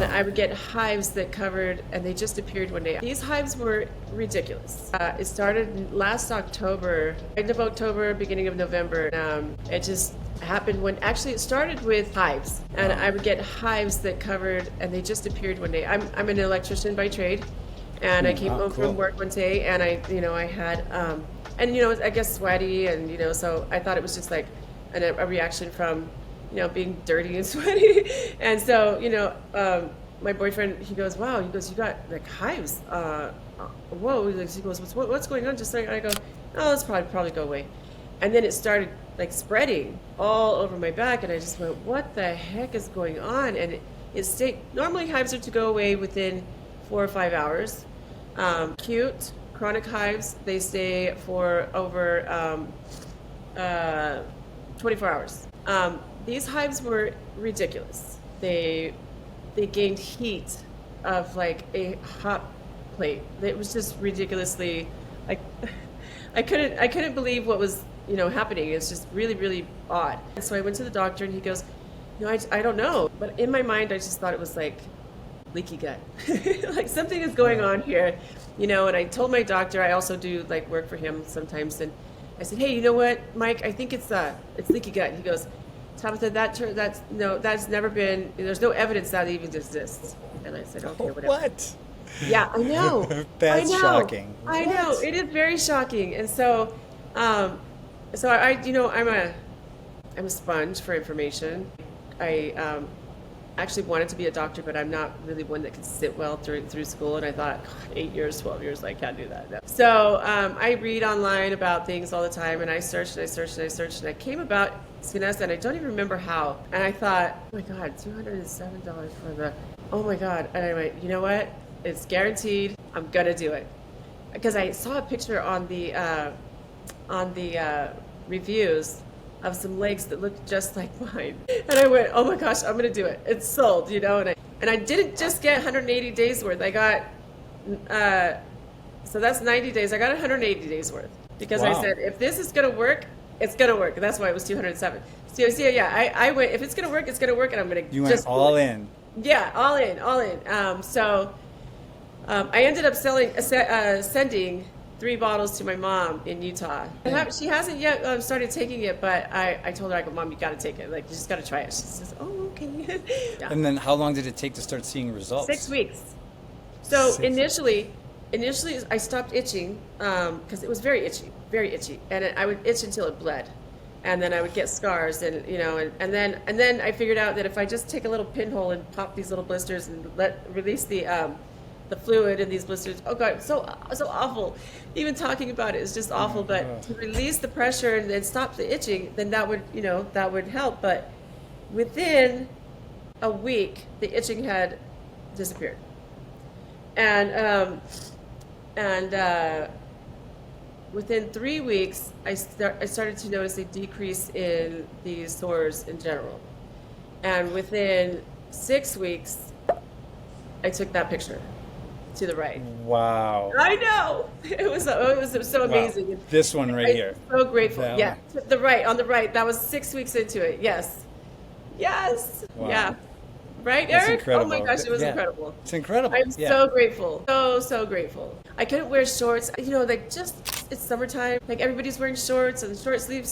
and I would get hives that covered, and they just appeared one day. These hives were ridiculous. It started last October, end of October, beginning of November. It just happened when, actually it started with hives, and I would get hives that covered, and they just appeared one day. I'm an electrician by trade, and I came home from work one day, and I had, I guess sweaty, and, so I thought it was just like a reaction from, being dirty and sweaty. And so, my boyfriend, he goes, wow, you got like hives. Whoa. He goes, what's going on? Just like, I go, oh, it's probably go away. And then it started like spreading all over my back. And I just went, what the heck is going on? And it stayed, normally hives are to go away within 4 or 5 hours. Acute chronic hives, they stay for over 24 hours. These hives were ridiculous. They gained heat of like a hot plate. It was just ridiculously, like, I couldn't believe what was happening. It's just really, really odd. And so I went to the doctor, and he goes, I don't know, but in my mind I just thought it was like leaky gut. Like something is going on here, and I told my doctor, I also do like work for him sometimes, and I said, hey, you know what, Mike, I think it's leaky gut. He goes, Tabatha, that's never been, there's no evidence that even exists. And I said, okay, whatever. What? Yeah, I know. That's shocking. I know. It is very shocking. And so, I'm a sponge for information. I actually wanted to be a doctor, but I'm not really one that can sit well through school. And I thought, 8 years, 12 years, I can't do that. No. So I read online about things all the time, and I searched, and I came about Skinesa, and I don't even remember how. And I thought, oh my God, $207 for the, oh my God. And I went, you know what? It's guaranteed. I'm gonna do it. Because I saw a picture on the reviews of some legs that looked just like mine. And I went, oh my gosh, I'm gonna do it. It's sold, and I didn't just get 180 days worth. I got, so that's 90 days. I got 180 days worth. Because I said, if this is gonna work, it's gonna work. That's why it was 207. So yeah, I went, if it's gonna work, it's gonna work, and I'm gonna You went all in. Yeah, all in. I ended up sending 3 bottles to my mom in Utah. She hasn't yet started taking it, but I told her, I go, Mom, you got to take it. Like, you just got to try it. She says, oh, okay. Yeah. And then how long did it take to start seeing results? 6 weeks. So initially I stopped itching because it was very itchy. And I would itch until it bled. And then I would get scars, and and then I figured out that if I just take a little pinhole and pop these little blisters and release the fluid in these blisters, oh God, so awful. Even talking about it is just awful. But to release the pressure and then stop the itching, then that would help. But within a week, the itching had disappeared, and within 3 weeks, I started to notice a decrease in these sores in general. And within 6 weeks, I took that picture to the right. Wow. I know. It was so amazing. Wow. This one right here. I'm so grateful. That yeah. On the right. That was 6 weeks into it. Yes. Wow. Yeah. Right, That's Eric? incredible. Oh my gosh, it was incredible. It's incredible. I'm so grateful. So grateful. I couldn't wear shorts. Like just, it's summertime. Like everybody's wearing shorts and short sleeve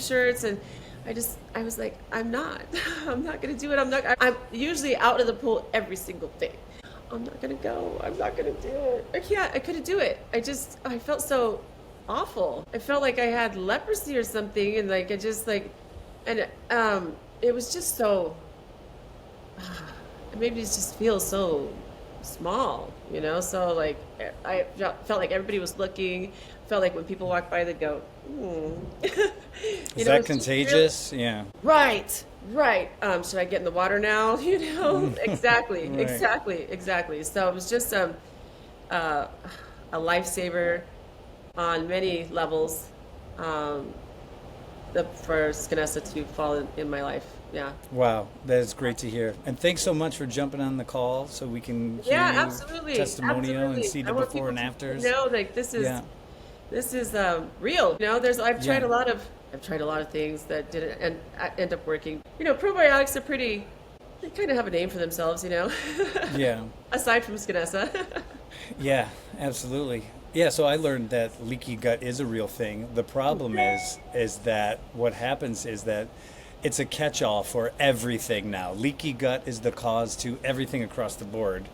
shirts, and I was like, I'm not gonna do it. I'm usually out of the pool every single day. I'm not gonna go. I'm not gonna do it. I couldn't do it. I felt so awful. I felt like I had leprosy or something, and like it was just so. It made me just feel so small, So like I felt like everybody was looking. Felt like when people walk by, they'd go, Is that contagious? Yeah. Right. Should I get in the water now? Exactly, Right. exactly. So it was just a lifesaver on many levels. For Skinesa to fall in my life. Yeah. Wow, that is great to hear. And thanks so much for jumping on the call so we can hear absolutely. testimonial and see the before and afters. Like this is real. I've tried a lot of things that didn't end up working. Probiotics are pretty They kind of have a name for themselves, you know, Yeah. aside from Skinesa. Yeah, absolutely. Yeah, so I learned that leaky gut is a real thing. The problem is that what happens is that it's a catch-all for everything now. Leaky gut is the cause to everything across the board.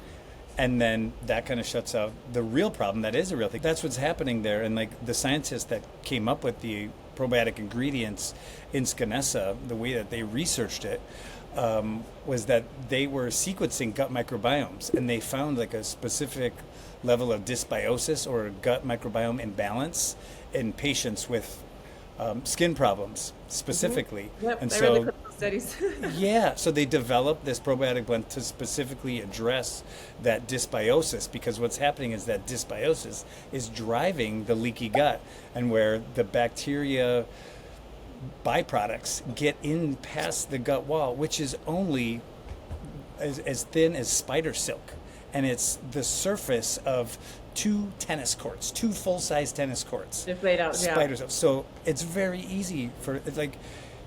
And then that kind of shuts out the real problem that is a real thing. That's what's happening there. And like the scientists that came up with the probiotic ingredients in Skinesa, the way that they researched it, was that they were sequencing gut microbiomes, and they found like a specific level of dysbiosis or gut microbiome imbalance in patients with skin problems specifically. Yep, And I read the so clinical studies. yeah, so they developed this probiotic blend to specifically address that dysbiosis, because what's happening is that dysbiosis is driving the leaky gut, and where the bacteria byproducts get in past the gut wall, which is only as thin as spider silk. And it's the surface of two full-size tennis courts. They're laid out, yeah. Spider silk. So it's very easy for, it's like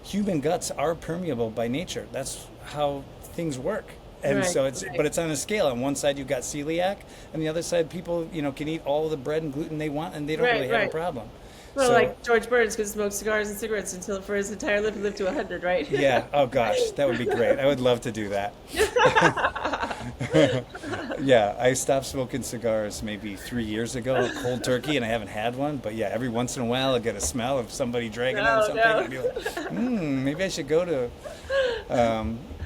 human guts are permeable by nature. That's how things work. And Right, so it's, right. but it's on a scale. On one side you've got celiac, and the other side people, can eat all the bread and gluten they want, and they don't Right, really have right. a problem. Well, So- like George Burns could smoke cigars and cigarettes until for his entire life and live to 100, right? Yeah. Oh gosh, that would be great. I would love to do that. Yeah, I stopped smoking cigars maybe 3 years ago, cold turkey, and I haven't had one. But yeah, every once in a while I get a smell of somebody dragging on No, something. no. And I'd be like, maybe I should go to.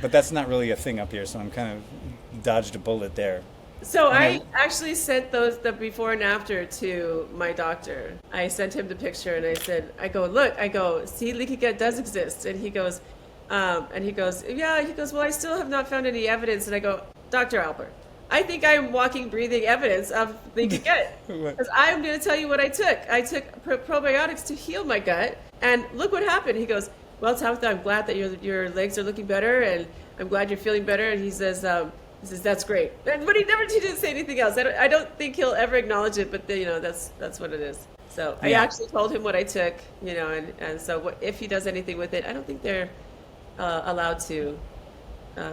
But that's not really a thing up here, so I'm kind of dodged a bullet there. So I I- actually sent the before and after to my doctor. I sent him the picture and I said, look, see, leaky gut does exist. And he goes, yeah, he goes, well, I still have not found any evidence. And I go, Dr. Albert, I think I'm walking, breathing evidence of leaky gut. Because I'm going to tell you what I took. I took probiotics to heal my gut. And look what happened. He goes, well, Tabatha, I'm glad that your legs are looking better. And I'm glad you're feeling better. And he says, that's great. But he didn't say anything else. I don't think he'll ever acknowledge it, but that's what it is. So I Yeah. actually told him what I took, and so if he does anything with it, I don't think they're allowed to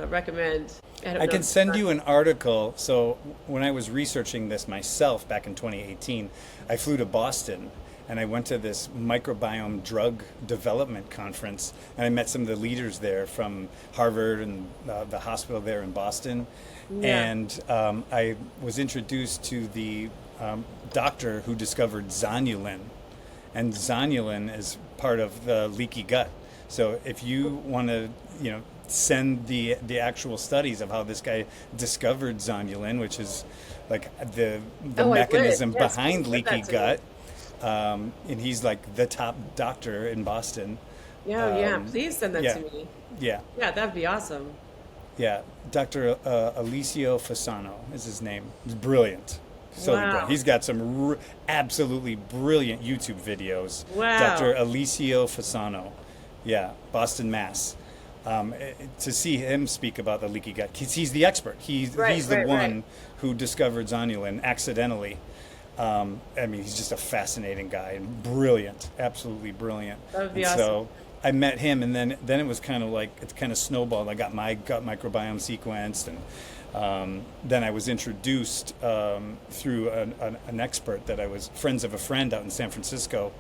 recommend. don't I know. can send you an article. So when I was researching this myself back in 2018, I flew to Boston and I went to this microbiome drug development conference, and I met some of the leaders there from Harvard and the hospital there in Boston. Yeah. And I was introduced to the doctor who discovered zonulin. And zonulin is part of the leaky gut. So if you want to, send the actual studies of how this guy discovered zonulin, which is like the Oh, I would. mechanism Yes, behind please send leaky that to me. gut. And he's like the top doctor in Boston. Yeah, please send that yeah. to me. Yeah, Yeah, that'd be awesome. yeah. Dr. Alicio Fasano is his name. He's brilliant. So Wow. brilliant. He's got some absolutely brilliant YouTube videos. Wow. Dr. Alicio Fasano. Yeah, Boston, Mass. To see him speak about the leaky gut, 'cause he's the expert. He's the right, one right. who discovered zonulin accidentally. He's just a fascinating guy and brilliant, absolutely brilliant. That would be And awesome. So I met him, and then it was kind of like, it's kind of snowballed. I got my gut microbiome sequenced, and then I was introduced through an expert that I was friends of a friend out in San Francisco.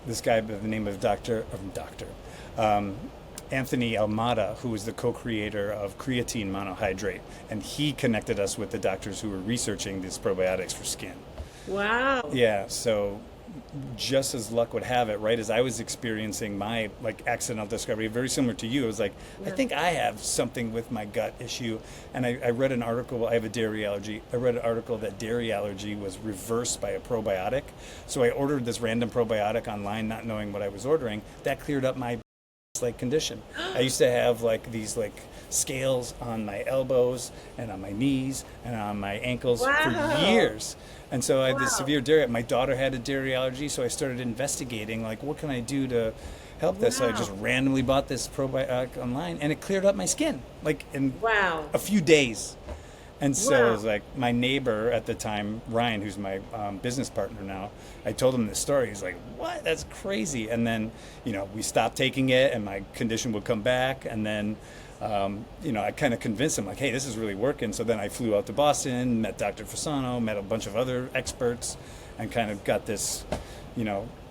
This guy by the name of Anthony Almada, who was the co-creator of creatine monohydrate, and he connected us with the doctors who were researching these probiotics for skin. Wow. Yeah, so just as luck would have it, right as I was experiencing my accidental discovery, very similar to you, it was like, I think I have something with my gut issue. And I read an article, I have a dairy allergy. I read an article that dairy allergy was reversed by a probiotic. So I ordered this random probiotic online, not knowing what I was ordering. That cleared up my condition. I used to have these scales on my elbows and on my knees and on my ankles Wow. for years. And so I had this Wow. severe dairy. My daughter had a dairy allergy, so I started investigating what can I do to help this. So I Wow. just randomly bought this probiotic online, and it cleared up my skin in Wow. a few days. And so Wow. it was like my neighbor at the time, Ryan, who's my business partner now, I told him this story. He's like, what? That's crazy. And then, we stopped taking it and my condition would come back. And then I kind of convinced him like, hey, this is really working. So then I flew out to Boston, met Dr. Fasano, met a bunch of other experts, and kind of got this,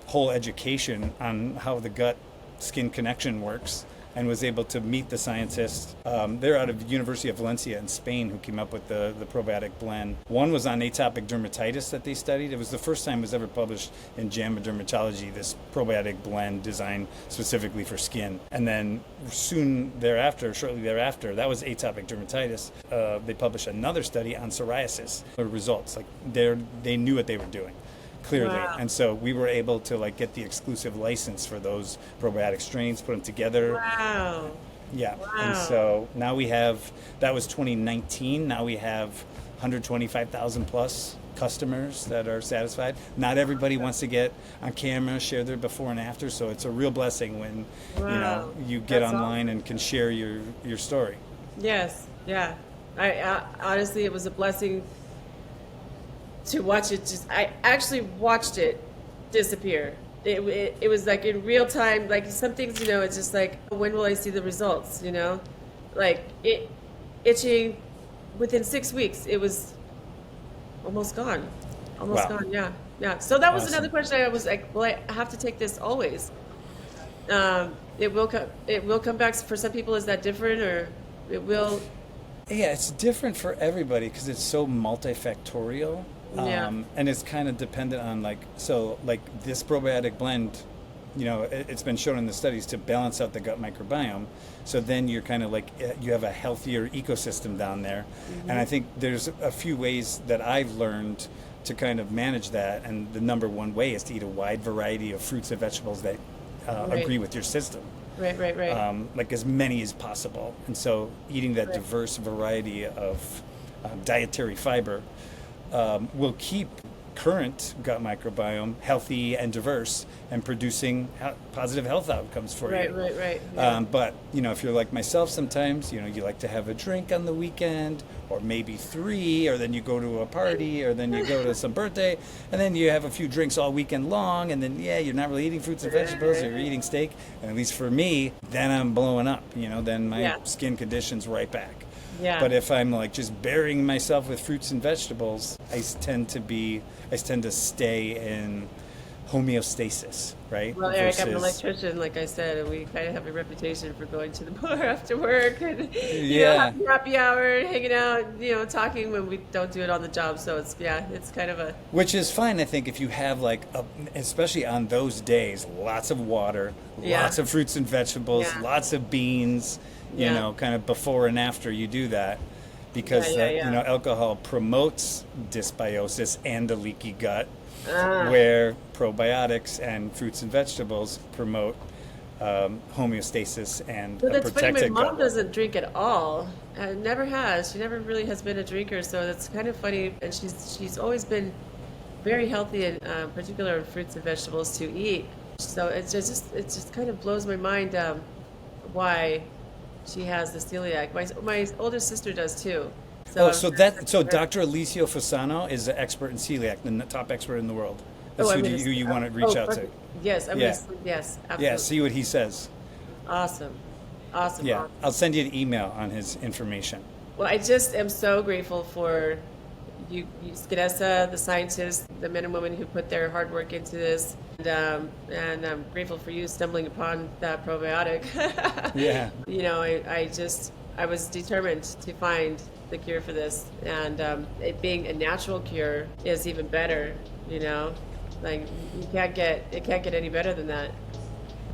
whole education on how the gut skin connection works, and was able to meet the scientists. They're out of the University of Valencia in Spain who came up with the probiotic blend. One was on atopic dermatitis that they studied. It was the first time it was ever published in JAMA Dermatology, this probiotic blend designed specifically for skin. And then shortly thereafter, that was atopic dermatitis. They published another study on psoriasis. The results, they knew what they were doing. Clearly. Wow. And so we were able to get the exclusive license for those probiotic strains, put them together. Wow. Yeah. Wow. And so now that was 2019. Now we have 125,000 plus customers that are satisfied. Not everybody wants to get on camera, share their before and after. So it's a real blessing when, Wow. you get That's online awesome. and can share your story. Yes. Yeah. I honestly, it was a blessing to watch it. I actually watched it disappear. It was like in real time. Like some things, it's just like, when will I see the results? Like itching. Within 6 weeks, it was almost gone. Almost Wow. gone. Yeah, yeah. So that was Awesome. another question. I was like, well, I have to take this always. It will come. It will come back. For some people, is that different, or it will? Yeah, it's different for everybody because it's so multifactorial. Yeah. And it's kind of dependent on this probiotic blend, it's been shown in the studies to balance out the gut microbiome. So then you're kind of you have a healthier ecosystem down there. Mm-hmm. And I think there's a few ways that I've learned to kind of manage that. And the number one way is to eat a wide variety of fruits and vegetables that Right. agree with your system. Right. Like as many as possible. And so eating that Right. diverse variety of dietary fiber will keep current gut microbiome healthy and diverse and producing positive health outcomes for you. Right. Yeah. But, if you're like myself sometimes, you like to have a drink on the weekend or maybe 3, or then you go to a party, or then you go to some birthday, and then you have a few drinks all weekend long, and then, you're not really eating fruits and vegetables, or you're eating steak. And at least for me, then I'm blowing up, then my Yeah. skin condition's right back. Yeah. But if I'm just burying myself with fruits and vegetables, I tend to stay in homeostasis, right? Well, Eric, I'm an Versus- electrician, like I said, and we kind of have a reputation for going to the bar after work and Yeah. having happy hour, hanging out, talking when we don't do it on the job. So it's kind of a Which is fine, I think, if you have especially on those days, lots of water, Yeah. lots of fruits and vegetables, Yeah. lots of beans, Yeah. kind of before and after you do that. Because, Yeah. alcohol promotes dysbiosis and a leaky gut, Ah. where probiotics and fruits and vegetables promote homeostasis and But a that's funny. protected My mom gut. doesn't drink at all. Never has. She never really has been a drinker. So that's kind of funny. And she's always been very healthy, and particular in fruits and vegetables to eat. So it just kind of blows my mind why she has the celiac. My older sister does too. So Dr. Alicio Fasano is the expert in celiac, the top expert in the world. That's who you want to reach out to. Yes, Yeah. yes, absolutely. Yeah, see what he says. Awesome. Yeah, I'll send you an email on his information. Well, I just am so grateful for you Skinesa, the scientists, the men and women who put their hard work into this, and I'm grateful for you stumbling upon that probiotic. Yeah. I was determined to find the cure for this, and it being a natural cure is even better. Like it can't get any better than that.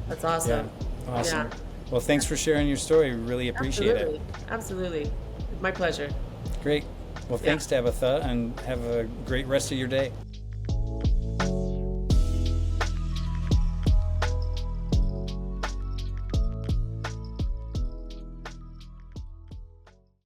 That's awesome. Yeah. Awesome. Yeah. Well, thanks for sharing your story. We really appreciate it. Absolutely. My pleasure. Great. Well, thanks, Tabatha, and have a great rest of your day.